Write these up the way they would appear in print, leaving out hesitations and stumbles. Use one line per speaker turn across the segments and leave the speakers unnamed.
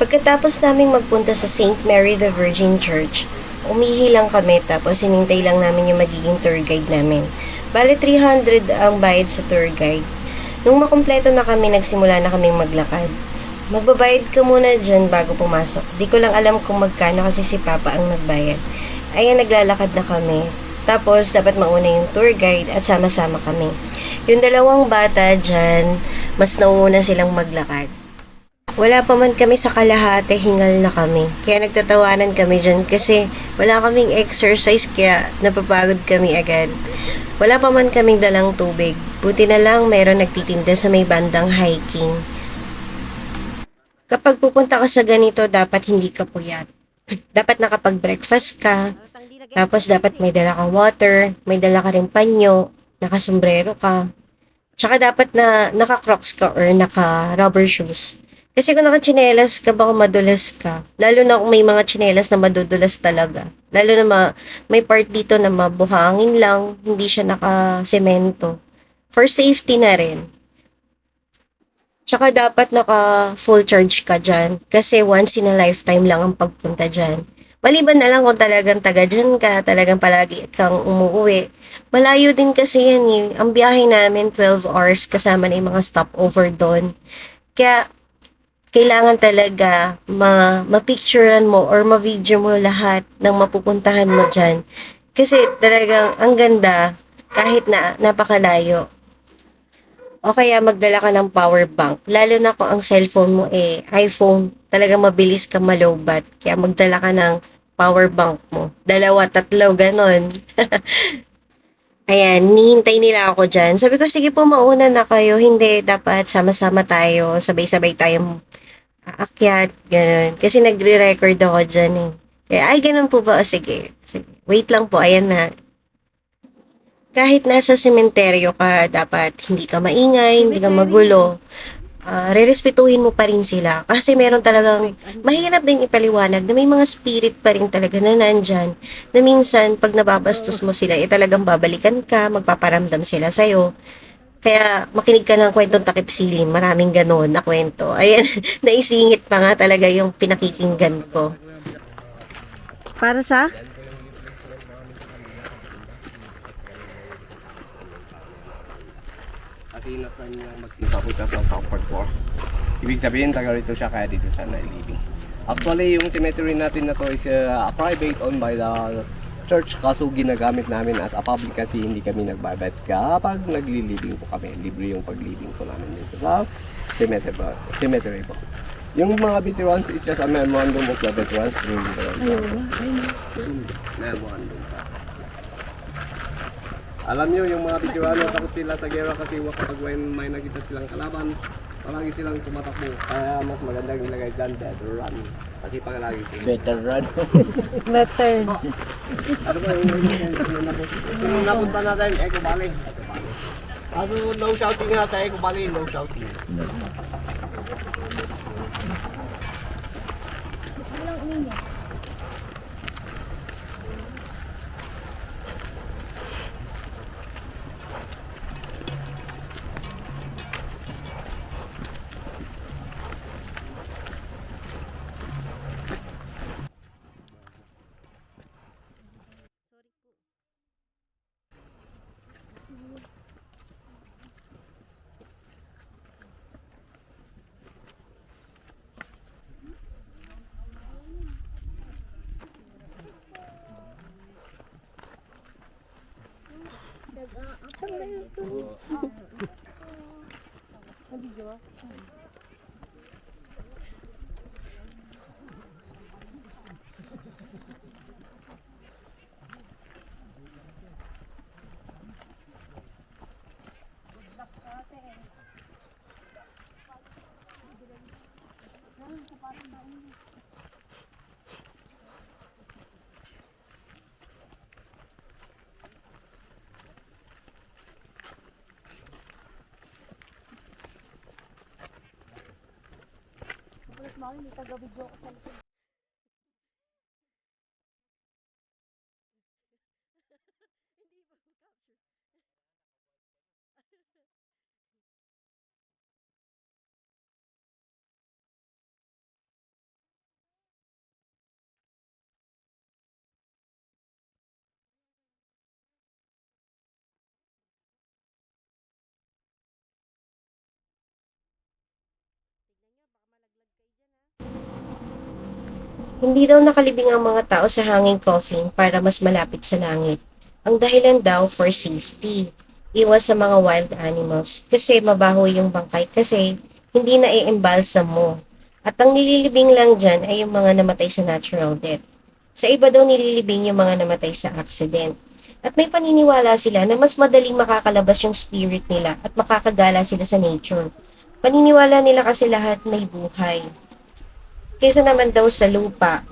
Pagkatapos naming magpunta sa Saint Mary the Virgin Church, umihi lang kami tapos hinintay lang namin yung magiging tour guide namin. Bale 300 ang bayad sa tour guide. Nung makumpleto na kami, nagsimula na kaming maglakad. Magbabayad ka muna dyan bago pumasok. Di ko lang alam kung magkano kasi si Papa ang nagbayad. Ayan, naglalakad na kami. Tapos, dapat mauna yung tour guide at sama-sama kami. Yung dalawang bata dyan, mas nauuna silang maglakad. Wala pa man kami sa kalahati, hingal na kami. Kaya nagtatawanan kami dyan kasi wala kaming exercise kaya napapagod kami agad. Wala pa man kaming dalang tubig. Buti na lang mayroon nagtitinda sa may bandang hiking. Kapag pupunta ka sa ganito, dapat hindi ka puyat. Dapat nakapag-breakfast ka, tapos dapat may dala kang water, may dala ka rin panyo, nakasombrero ka. Tsaka dapat na naka-crocs ka or naka-rubber shoes. Kasi kung naka-tsinelas ka, baka madulas ka. Lalo na kung may mga tsinelas na madudulas talaga. Lalo na may part dito na mabuhangin lang, hindi siya naka-semento. For safety na rin. Tsaka dapat naka full charge ka dyan. Kasi once in a lifetime lang ang pagpunta dyan. Maliban na lang kung talagang taga dyan ka, talagang palagi kang umuwi. Malayo din kasi yan eh. Ang biyahe namin 12 hours kasama na yung mga stopover doon. Kaya kailangan talaga ma-picturean mo or ma-video mo lahat ng mapupuntahan mo dyan. Kasi talagang ang ganda kahit na napakalayo. O kaya magdala ka ng power bank. Lalo na kung ang cellphone mo iPhone, talagang mabilis ka malowbat. Kaya magdala ka ng power bank mo. Dalawa, tatlo, ganon. Ayan, nihintay nila ako dyan. Sabi ko, sige po, mauna na kayo. Hindi, dapat sama-sama tayo. Sabay-sabay tayong aakyat, ganon. Kasi nagre-record ako dyan eh. Kaya, ay, ganun po ba? O, sige. Sige. Wait lang po, ayan na. Kahit nasa sementeryo ka, dapat hindi ka maingay, hindi ka magulo. Rerespetuhin mo pa rin sila. Kasi meron talagang, mahirap din ipaliwanag na may mga spirit pa rin talaga na nandyan. Na minsan, pag nababastos mo sila, talagang babalikan ka, magpaparamdam sila sa'yo. Kaya makinig ka ng kwentong takip silim, maraming ganoon na kwento. Ayan, naisingit pa nga talaga yung pinakikinggan ko.
Para sa?
Kasi na-try niya magsisabutas ng Southport 4. Ibig sabihin, taga rito siya kaya dito siya na-living. Actually, yung cemetery natin na to is private owned by the church, kaso ginagamit namin as a public kasi hindi kami nagbabayad kapag nagli-living po kami. Libre yung pag-living po namin dito sa cemetery po. Yung mga veterans is just a memorandum of the veterans during the memorandum. Alam nyo, yung mga veterano takot sila sa gera kasi kapag may nakita silang kalaban, palagi silang tumatakbo. Kaya mas magandang ilagay dyan, better run. Kasi pag lagi sila.
Better run.
Better.
Ano ba yung napunta natin, Eco Valley. Kaso no shouting nga sa Eco Valley, no shouting.
Hindi daw nakalibing ang mga tao sa hanging coffin para mas malapit sa langit. Ang dahilan daw for safety. Iwas sa mga wild animals kasi mabaho yung bangkay kasi hindi na i-embalsam mo. At ang nililibing lang dyan ay yung mga namatay sa natural death. Sa iba daw nililibing yung mga namatay sa accident. At may paniniwala sila na mas madaling makakalabas yung spirit nila at makakagala sila sa nature. Paniniwala nila kasi lahat may buhay. Kaysa naman daw sa lupa,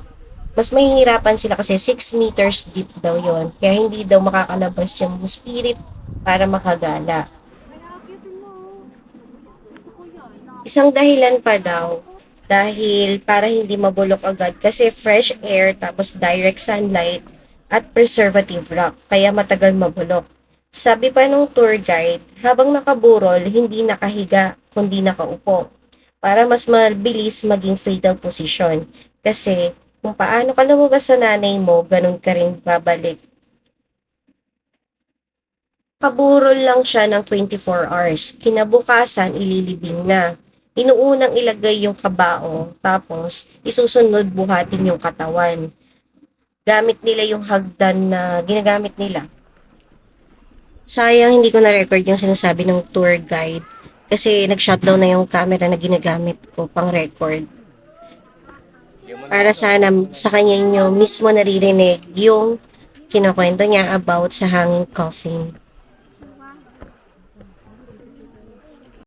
mas mahihirapan sila kasi 6 meters deep daw yon. Kaya hindi daw makakalabas yung spirit para makagala. Isang dahilan pa daw, dahil para hindi mabulok agad kasi fresh air tapos direct sunlight at preservative rock kaya matagal mabulok. Sabi pa nung tour guide, habang nakaburol, hindi nakahiga kundi nakaupo para mas mabilis maging fetal position. Kasi kung paano ka lumabas sa nanay mo, ganun ka rin babalik. Kaburol lang siya ng 24 hours. Kinabukasan, ililibing na. Inuunang ilagay yung kabao, tapos isusunod buhatin yung katawan. Gamit nila yung hagdan na ginagamit nila. Sayang hindi ko na-record yung sinasabi ng tour guide kasi nag-shutdown na yung camera na ginagamit ko pang record. Para sana sa kanya nyo mismo naririnig yung kinakwento niya about sa hanging coffin.